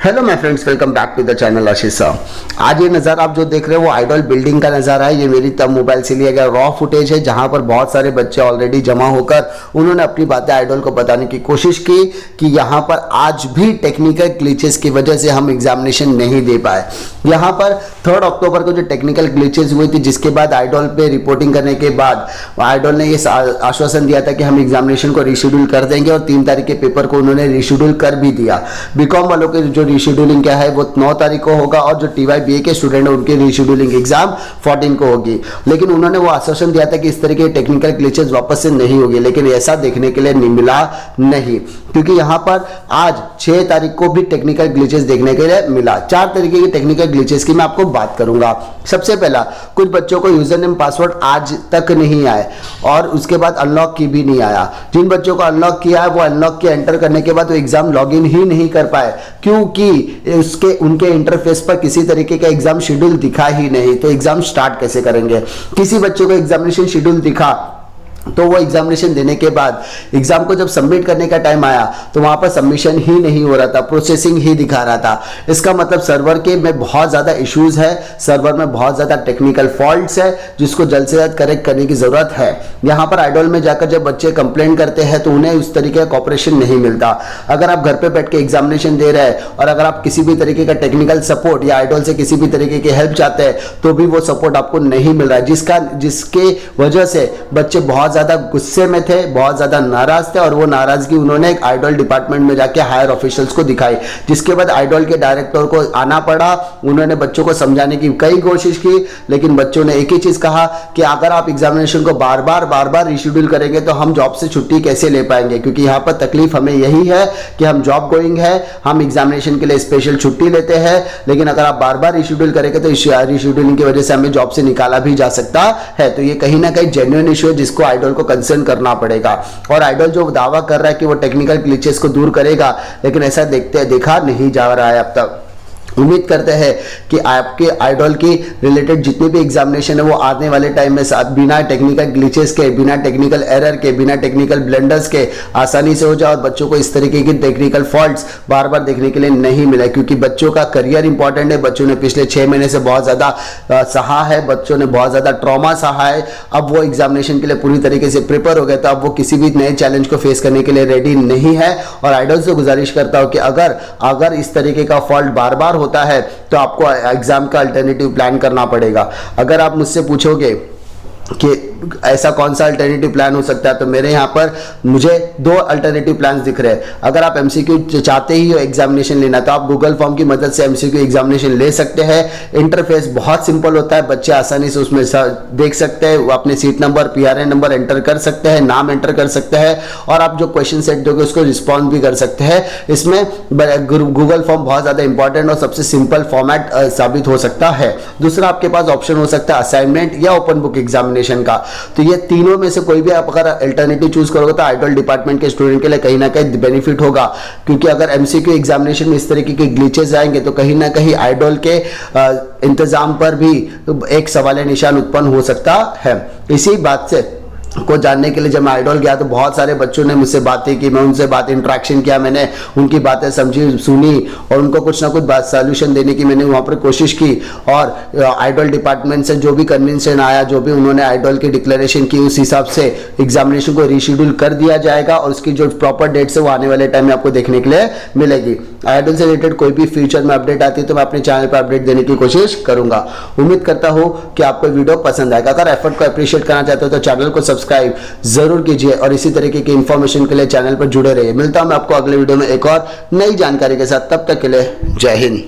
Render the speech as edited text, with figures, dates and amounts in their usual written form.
Hello my friends, welcome back to the channel Ashish. आज ये नज़ारा आप जो देख रहे हो वो आइडल बिल्डिंग का नज़ारा है। ये मेरी तब मोबाइल से लिया गया रॉ फुटेज है, जहां पर बहुत सारे बच्चे ऑलरेडी जमा होकर उन्होंने अपनी बातें आइडल को बताने की कोशिश की कि यहाँ पर आज भी टेक्निकल ग्लिचेस की वजह से हम एग्जामिनेशन नहीं दे पाए। यहाँ पर 3 अक्टूबर को जो टेक्निकल ग्लिचेस हुई थी, जिसके बाद आइडल पे रिपोर्टिंग करने के बाद आइडल ने ये आश्वासन दिया था कि हम एग्जामिनेशन को रिशेड्यूल कर देंगे और 3 तारीख के पेपर को उन्होंने रिशेड्यूल कर भी दिया। बीकॉम वालों के जो रिशेड्यूलिंग क्या है वो 9 तारीख को होगा और जो TYBA के स्टूडेंट है उनकी रिशेड्यूलिंग एग्जाम 14 को होगी। लेकिन उन्होंने वो आश्वासन दिया था कि इस तरह के टेक्निकल ग्लिचेस वापस से नहीं होगी, लेकिन ऐसा देखने के लिए मिला नहीं, क्योंकि यहाँ पर आज 6 तारीख को भी टेक्निकल ग्लिचेस देखने के लिए मिला। 4 तरीके के टेक्निकल ग्लिचेस की मैं आपको बात करूंगा। सबसे पहला, कुछ बच्चों को यूजर नेम पासवर्ड आज तक नहीं आए और उसके बाद अनलॉक की भी नहीं आया। जिन बच्चों को अनलॉक किया है वो अनलॉक की एंटर करने के बाद वो एग्जाम लॉगिन ही नहीं कर पाए, क्योंकि उनके इंटरफेस पर किसी तरीके का एग्जाम शेड्यूल दिखा ही नहीं। तो एग्जाम स्टार्ट कैसे करेंगे? किसी बच्चे को एग्जामिनेशन शेड्यूल दिखा तो वो एग्जामिनेशन देने के बाद एग्जाम को जब सबमिट करने का टाइम आया तो वहां पर सबमिशन ही नहीं हो रहा था, प्रोसेसिंग ही दिखा रहा था। इसका मतलब सर्वर के में बहुत ज्यादा इश्यूज है, सर्वर में बहुत ज्यादा टेक्निकल फॉल्ट्स है, जिसको जल्द से जल्द करेक्ट करने की जरूरत है। यहाँ पर आइडल में जाकर जब बच्चे कंप्लेन करते हैं तो उन्हें उस तरीके का कॉपरेशन नहीं मिलता। अगर आप घर पे बैठ के एग्जामिनेशन दे रहे हैं और अगर आप किसी भी तरीके का टेक्निकल सपोर्ट या आइडल से किसी भी तरीके की हेल्प चाहते हैं तो भी वो सपोर्ट आपको नहीं मिल रहा है, जिसके वजह से बच्चे बहुत ज्यादा गुस्से में थे, बहुत ज्यादा नाराज थे और वो नाराजगी उन्होंने एक आइडल डिपार्टमेंट में जाके हायर ऑफिशियल्स को दिखाई, जिसके बाद आइडल के डायरेक्टर को आना पड़ा। उन्होंने बच्चों को समझाने की कई कोशिश की, लेकिन बच्चों ने एक ही चीज कहा कि अगर आप एग्जामिनेशन को बार बार रिशेड्यूल करेंगे तो हम जॉब से छुट्टी कैसे ले पाएंगे, क्योंकि यहाँ पर तकलीफ हमें यही है कि हम जॉब गोइंग है, हम एग्जामिनेशन के लिए स्पेशल छुट्टी लेते हैं, लेकिन अगर आप बार रिशेड्यूल करेंगे तो रिशेड्यूलिंग की वजह से हमें जॉब से निकाला भी जा सकता है। तो ये कहीं ना कहीं जेन्युइन इशू है जिसको आइडल को कंसर्न करना पड़ेगा। और आइडल जो दावा कर रहा है कि वो टेक्निकल ग्लिचेस को दूर करेगा, लेकिन ऐसा देखा नहीं जा रहा है अब तक। उम्मीद करते हैं कि आपके आइडल की रिलेटेड जितने भी एग्जामिनेशन है वो आने वाले टाइम में बिना टेक्निकल ग्लिचेस के, बिना टेक्निकल एरर के, बिना टेक्निकल ब्लंडर्स के आसानी से हो जाए और बच्चों को इस तरीके की टेक्निकल फॉल्ट्स बार बार देखने के लिए नहीं मिला, क्योंकि बच्चों का करियर इंपॉर्टेंट है। बच्चों ने पिछले 6 महीने से बहुत ज्यादा सहा है, बच्चों ने बहुत ज्यादा ट्रॉमा सहा है। अब वो एग्जामिनेशन के लिए पूरी तरीके से प्रिपेयर हो गए, तो अब वो किसी भी नए चैलेंज को फेस करने के लिए रेडी नहीं है। और आइडल से गुजारिश करता हूं कि अगर इस तरीके का फॉल्ट बार बार होता है तो आपको एग्जाम का अल्टरनेटिव प्लान करना पड़ेगा। अगर आप मुझसे पूछोगे कि ऐसा कौन सा अल्टरनेटिव प्लान हो सकता है, तो मेरे यहाँ पर मुझे 2 अल्टरनेटिव प्लान्स दिख रहे हैं। अगर आप MCQ चाहते ही हो एग्जामिनेशन लेना तो आप गूगल फॉर्म की मदद से MCQ एग्जामिनेशन ले सकते हैं। इंटरफेस बहुत सिंपल होता है, बच्चे आसानी से उसमें देख सकते हैं, वो अपने seat number, PRN number enter कर सकते हैं, नाम एंटर कर सकते हैं और आप जो क्वेश्चन सेट दोगे उसको रिस्पॉन्स भी कर सकते हैं। इसमें गूगल फॉर्म बहुत ज्यादा इंपॉर्टेंट और सबसे सिंपल फॉर्मेट साबित हो सकता है। दूसरा आपके पास ऑप्शन हो सकता है असाइनमेंट या ओपन बुक एग्जामिनेशन का। तो ये तीनों में से कोई भी आप अगर अल्टरनेटिव चूज करोगे तो आइडल डिपार्टमेंट के स्टूडेंट के लिए कहीं ना कहीं बेनिफिट होगा, क्योंकि अगर MCQ एग्जामिनेशन में इस तरीके के ग्लिचेस आएंगे तो कहीं ना कहीं आइडल के इंतजाम पर भी एक सवाल निशान उत्पन्न हो सकता है। इसी बात से को जानने के लिए जब मैं आइडल गया तो बहुत सारे बच्चों ने मुझसे बातें की, मैं उनसे इंटरेक्शन किया, मैंने उनकी बातें समझी, सुनी और उनको कुछ ना कुछ बात सॉल्यूशन देने की मैंने वहां पर कोशिश की। और आइडल डिपार्टमेंट से जो भी कन्विंसन आया, जो भी उन्होंने आइडल की डिक्लेरेशन की, उस हिसाब से एग्जामिनेशन को रिशेड्यूल कर दिया जाएगा और उसकी जो प्रॉपर डेट्स है वो आने वाले टाइम में आपको देखने के लिए मिलेगी। आइडल से रिलेटेड कोई भी फ्यूचर में अपडेट आती है तो मैं अपने चैनल पर अपडेट देने की कोशिश करूंगा। उम्मीद करता हूं कि आपको वीडियो पसंद आएगा। अगर एफर्ट को अप्रिशिएट करना चाहते हो तो चैनल को सब्सक्राइब जरूर कीजिए और इसी तरीके की इंफॉर्मेशन के लिए चैनल पर जुड़े रहिए। मिलता हूं मैं आपको अगले वीडियो में एक और नई जानकारी के साथ, तब तक के लिए जय हिंद।